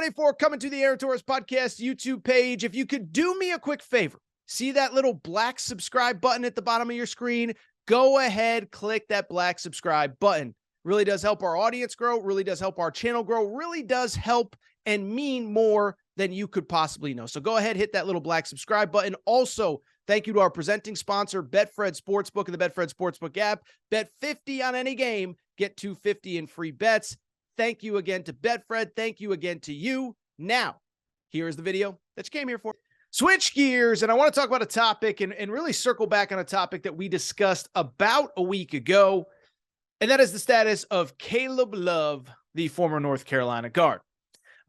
2024 coming to the Aaron Torres Podcast YouTube page. If you could do me a quick favor, see that little black subscribe button at the bottom of your screen? Go ahead, click that black subscribe button. Really does help our audience grow, really does help our channel grow, really does help and mean more than you could possibly know. So go ahead, hit that little black subscribe button. Also, thank you to our presenting sponsor, Betfred Sportsbook and the Betfred Sportsbook app. Bet 50 on any game, get $250 in free bets. Thank you again to Betfred. Thank you again to you. Now, here's the video that you came here for. Switch gears, and I want to talk about a topic and really circle back on a topic that we discussed about a week ago, and that is the status of Caleb Love, the former North Carolina guard.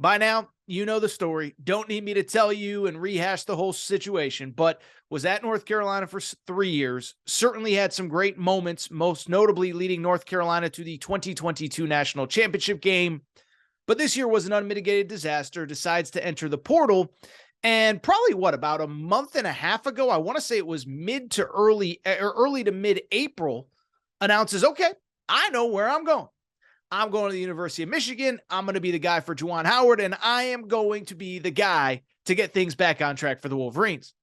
By now, you know the story. Don't need me to tell you and rehash the whole situation, but was at North Carolina for 3 years, certainly had some great moments, most notably leading North Carolina to the 2022 National Championship game. But this year was an unmitigated disaster, decides to enter the portal, and probably, about a month and a half ago, I want to say it was early to mid-April, announces, okay, I know where I'm going. I'm going to the University of Michigan. I'm going to be the guy for Juwan Howard, and I am going to be the guy to get things back on track for the Wolverines.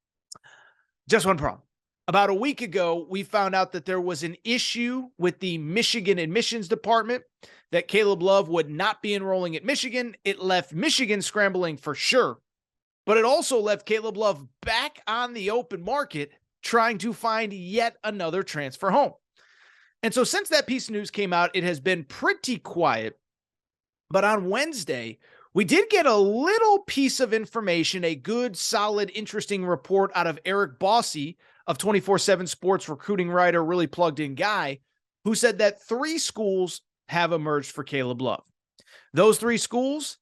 Just one problem. About a week ago, we found out that there was an issue with the Michigan admissions department, that Caleb Love would not be enrolling at Michigan. It left Michigan scrambling for sure, but it also left Caleb Love back on the open market trying to find yet another transfer home. And so since that piece of news came out, it has been pretty quiet. But on Wednesday, we did get a little piece of information, a good, solid, interesting report out of Eric Bossy of 24/7 Sports, recruiting writer, really plugged in guy, who said that 3 schools have emerged for Caleb Love. Those 3 schools,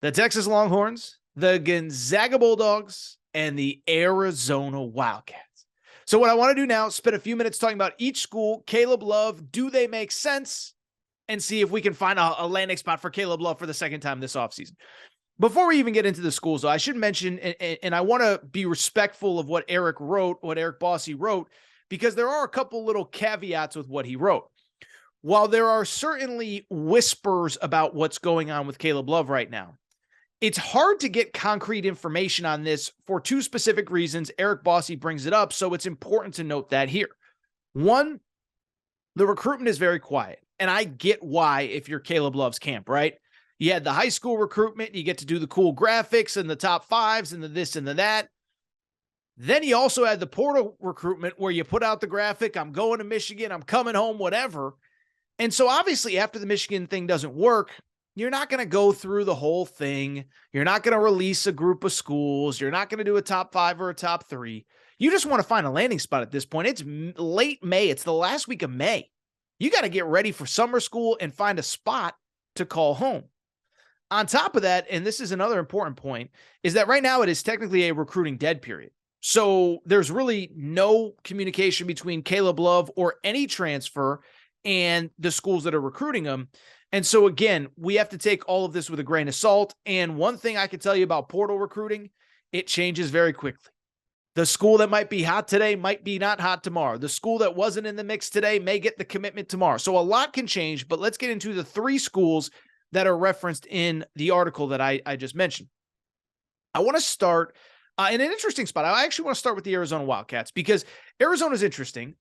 the Texas Longhorns, the Gonzaga Bulldogs, and the Arizona Wildcats. So what I want to do now is spend a few minutes talking about each school, Caleb Love, do they make sense, and see if we can find a landing spot for Caleb Love for the second time this offseason. Before we even get into the schools, though, I should mention, and I want to be respectful of what Eric wrote, what Eric Bossy wrote, because there are a couple little caveats with what he wrote. While there are certainly whispers about what's going on with Caleb Love right now, it's hard to get concrete information on this for 2 specific reasons. Eric Bossy brings it up, so it's important to note that here. One, the recruitment is very quiet, and I get why if you're Caleb Love's camp, right? You had the high school recruitment, you get to do the cool graphics and the top 5s and the this and the that. Then you also had the portal recruitment where you put out the graphic, I'm going to Michigan, I'm coming home, whatever. And so obviously after the Michigan thing doesn't work, you're not going to go through the whole thing. You're not going to release a group of schools. You're not going to do a top 5 or a top 3. You just want to find a landing spot at this point. It's late May. It's the last week of May. You got to get ready for summer school and find a spot to call home. On top of that, and this is another important point, is that right now it is technically a recruiting dead period. So there's really no communication between Caleb Love or any transfer and the schools that are recruiting them. And so, again, we have to take all of this with a grain of salt. And one thing I can tell you about portal recruiting, it changes very quickly. The school that might be hot today might be not hot tomorrow. The school that wasn't in the mix today may get the commitment tomorrow. So a lot can change, but let's get into the 3 schools that are referenced in the article that I just mentioned. I want to start in an interesting spot. I actually want to start with the Arizona Wildcats because Arizona is interesting.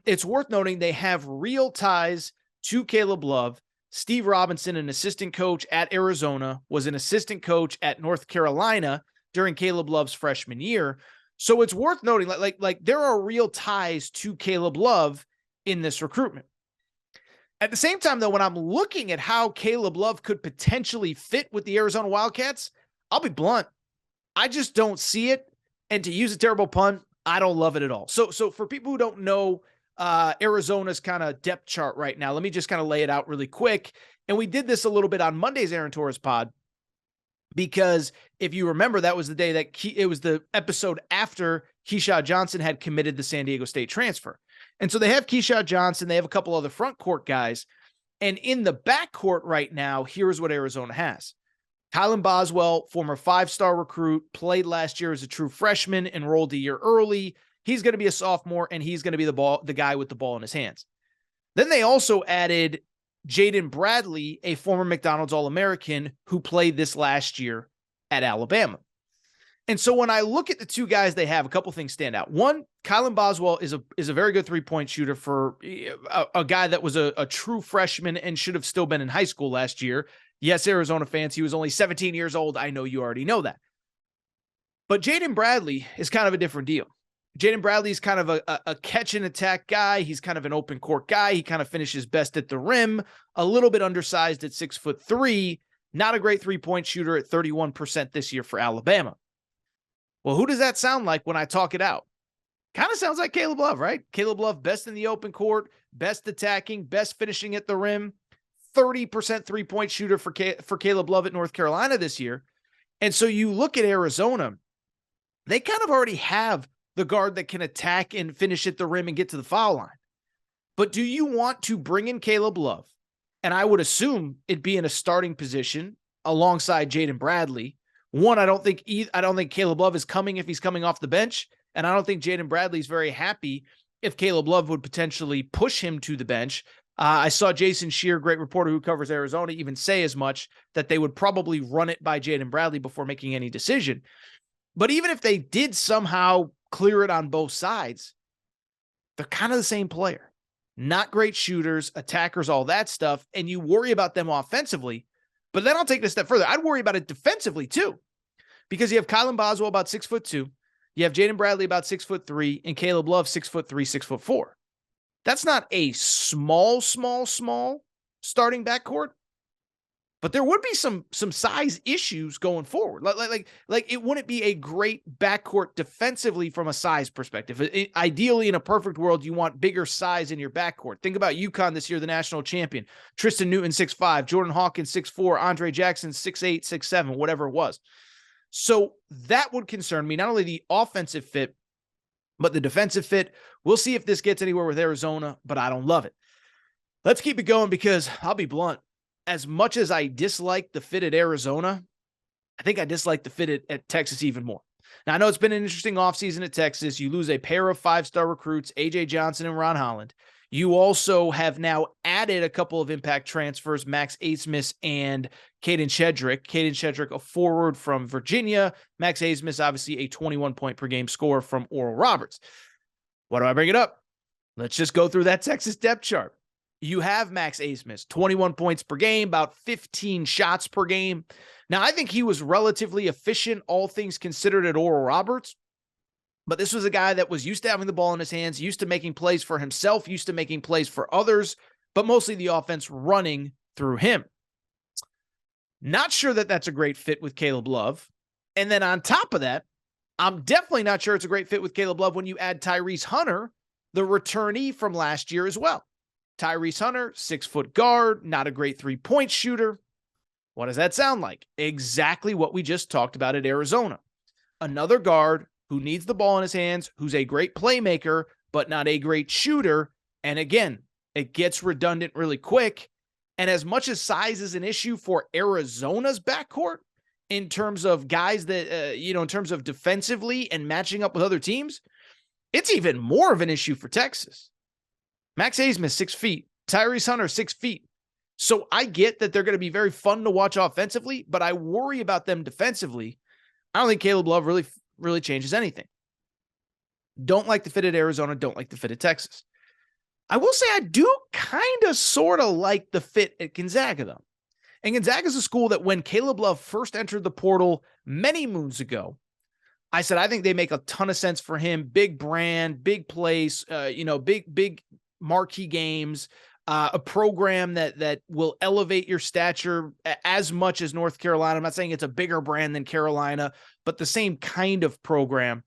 It's worth noting they have real ties to Caleb Love. Steve Robinson, an assistant coach at Arizona, was an assistant coach at North Carolina during Caleb Love's freshman year. So it's worth noting, like there are real ties to Caleb Love in this recruitment. At the same time, though, when I'm looking at how Caleb Love could potentially fit with the Arizona Wildcats, I'll be blunt. I just don't see it. And to use a terrible pun, I don't love it at all. So for people who don't know Arizona's kind of depth chart right now, let me just kind of lay it out really quick. And we did this a little bit on Monday's Aaron Torres pod, because if you remember, that was the day that it was the episode after Keyshawn Johnson had committed the San Diego State transfer. And so they have Keyshawn Johnson, they have a couple other front court guys. And in the backcourt right now, here's what Arizona has. Kylan Boswell, former 5-star recruit, played last year as a true freshman, enrolled a year early. He's going to be a sophomore, and he's going to be the guy with the ball in his hands. Then they also added Jaden Bradley, a former McDonald's All-American who played this last year at Alabama. And so when I look at the two guys they have, a couple things stand out. One, Kylan Boswell is a very good three-point shooter for a guy that was a true freshman and should have still been in high school last year. Yes, Arizona fans, he was only 17 years old. I know you already know that. But Jaden Bradley is kind of a different deal. Jaden Bradley is kind of a catch and attack guy. He's kind of an open court guy. He kind of finishes best at the rim, a little bit undersized at 6'3", not a great three-point shooter at 31% this year for Alabama. Well, who does that sound like when I talk it out? Kind of sounds like Caleb Love, right? Caleb Love, best in the open court, best attacking, best finishing at the rim, 30% three-point shooter for Caleb Love at North Carolina this year. And so you look at Arizona, they kind of already have the guard that can attack and finish at the rim and get to the foul line. But do you want to bring in Caleb Love? And I would assume it'd be in a starting position alongside Jaden Bradley. One, I don't think Caleb Love is coming if he's coming off the bench. And I don't think Jaden Bradley's very happy if Caleb Love would potentially push him to the bench. I saw Jason Shear, great reporter who covers Arizona, even say as much, that they would probably run it by Jaden Bradley before making any decision. But even if they did somehow clear it on both sides, they're kind of the same player. Not great shooters, attackers, all that stuff. And you worry about them offensively. But then I'll take it a step further. I'd worry about it defensively too. Because you have Kylan Boswell about 6'2", you have Jaden Bradley about 6'3", and Caleb Love 6'3", 6'4". That's not a small starting backcourt, but there would be some size issues going forward. Like it wouldn't be a great backcourt defensively from a size perspective. Ideally, in a perfect world, you want bigger size in your backcourt. Think about UConn this year, the national champion. Tristan Newton 6'5", Jordan Hawkins 6'4", Andre Jackson 6'8", 6'7", whatever it was. So that would concern me, not only the offensive fit, but the defensive fit. We'll see if this gets anywhere with Arizona, but I don't love it. Let's keep it going because I'll be blunt. As much as I dislike the fit at Arizona, I think I dislike the fit at Texas even more. Now, I know it's been an interesting offseason at Texas. You lose a pair of five-star recruits, A.J. Johnson and Ron Holland. You also have now added a couple of impact transfers, Max Abmas and Caden Shedrick. Caden Shedrick, a forward from Virginia. Max Abmas, obviously a 21-point-per-game scorer from Oral Roberts. Why do I bring it up? Let's just go through that Texas depth chart. You have Max Abmas, 21 points per game, about 15 shots per game. Now, I think he was relatively efficient, all things considered, at Oral Roberts. But this was a guy that was used to having the ball in his hands, used to making plays for himself, used to making plays for others, but mostly the offense running through him. Not sure that that's a great fit with Caleb Love. And then on top of that, I'm definitely not sure it's a great fit with Caleb Love when you add Tyrese Hunter, the returnee from last year as well. Tyrese Hunter, 6-foot guard, not a great three-point shooter. What does that sound like? Exactly what we just talked about at Arizona. Another guard who needs the ball in his hands, who's a great playmaker, but not a great shooter. And again, it gets redundant really quick. And as much as size is an issue for Arizona's backcourt, in terms of guys that, in terms of defensively and matching up with other teams, it's even more of an issue for Texas. Max Abmas, 6 feet. Tyrese Hunter, 6 feet. So I get that they're going to be very fun to watch offensively, but I worry about them defensively. I don't think Caleb Love really changes anything. Don't like the fit at Arizona. Don't like the fit at Texas. I will say I do kind of sort of like the fit at Gonzaga, though. And Gonzaga is a school that when Caleb Love first entered the portal many moons ago, I said, I think they make a ton of sense for him. Big brand, big place, big marquee games, a program that will elevate your stature as much as North Carolina. I'm not saying it's a bigger brand than Carolina, but the same kind of program.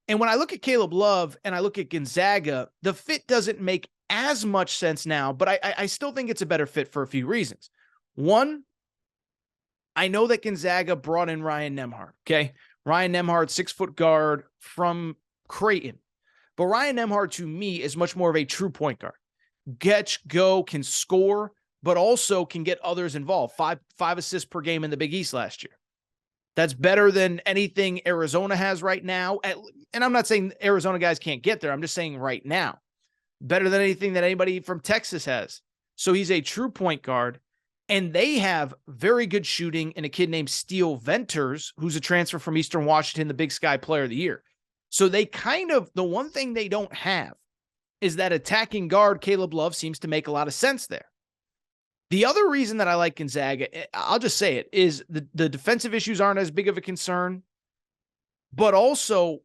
And when I look at Caleb Love and I look at Gonzaga, the fit doesn't make as much sense now, but I still think it's a better fit for a few reasons. One, I know that Gonzaga brought in Ryan Nembhard, okay? Ryan Nembhard, 6-foot guard from Creighton. But Ryan Nembhard, to me, is much more of a true point guard. Can score, but also can get others involved. Five assists per game in the Big East last year. That's better than anything Arizona has right now. And I'm not saying Arizona guys can't get there. I'm just saying right now. Better than anything that anybody from Texas has. So he's a true point guard. And they have very good shooting and a kid named Steele Venters, who's a transfer from Eastern Washington, the Big Sky Player of the Year. So they the one thing they don't have is that attacking guard. Caleb Love seems to make a lot of sense there. The other reason that I like Gonzaga, I'll just say it, is the defensive issues aren't as big of a concern, but also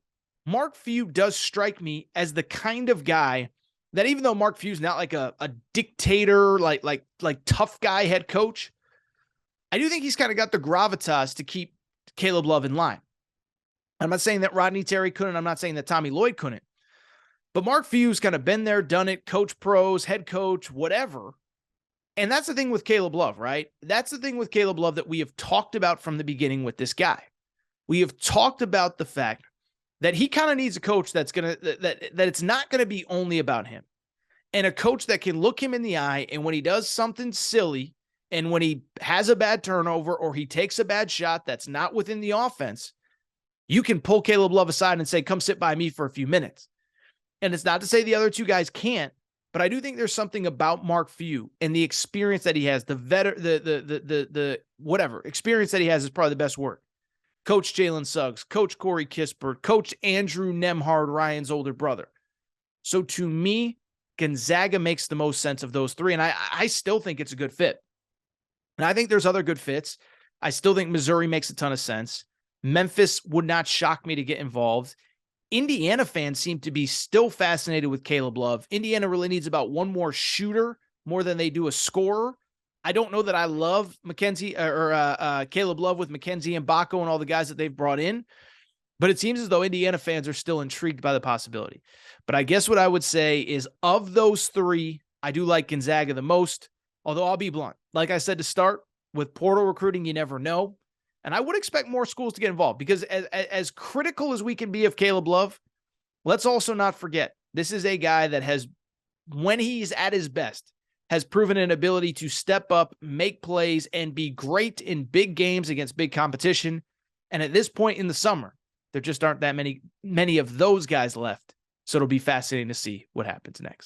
Mark Few does strike me as the kind of guy that, even though Mark Few's not like a dictator, like tough guy head coach, I do think he's kind of got the gravitas to keep Caleb Love in line. I'm not saying that Rodney Terry couldn't. I'm not saying that Tommy Lloyd couldn't. But Mark Few's kind of been there, done it, coach pros, head coach, whatever. And that's the thing with Caleb Love, right? That's the thing with Caleb Love that we have talked about from the beginning with this guy. We have talked about the fact that he kind of needs a coach that's going to, that it's not going to be only about him. And a coach that can look him in the eye, and when he does something silly, and when he has a bad turnover or he takes a bad shot that's not within the offense, you can pull Caleb Love aside and say, come sit by me for a few minutes. And it's not to say the other two guys can't, but I do think there's something about Mark Few and the experience that he has, the whatever experience that he has is probably the best word. Coach Jalen Suggs, Coach Corey Kispert, Coach Andrew Nemhard, Ryan's older brother. So to me, Gonzaga makes the most sense of those three. And I still think it's a good fit. And I think there's other good fits. I still think Missouri makes a ton of sense. Memphis would not shock me to get involved. Indiana fans seem to be still fascinated with Caleb Love. Indiana really needs about one more shooter more than they do a scorer. I don't know that I love Caleb Love with Mackenzie and Baco and all the guys that they've brought in, but it seems as though Indiana fans are still intrigued by the possibility. But I guess what I would say is, of those three, I do like Gonzaga the most, although I'll be blunt. Like I said to start, with portal recruiting, you never know. And I would expect more schools to get involved, because as critical as we can be of Caleb Love, let's also not forget, this is a guy that has, when he's at his best, has proven an ability to step up, make plays, and be great in big games against big competition. And at this point in the summer, there just aren't that many of those guys left. So it'll be fascinating to see what happens next.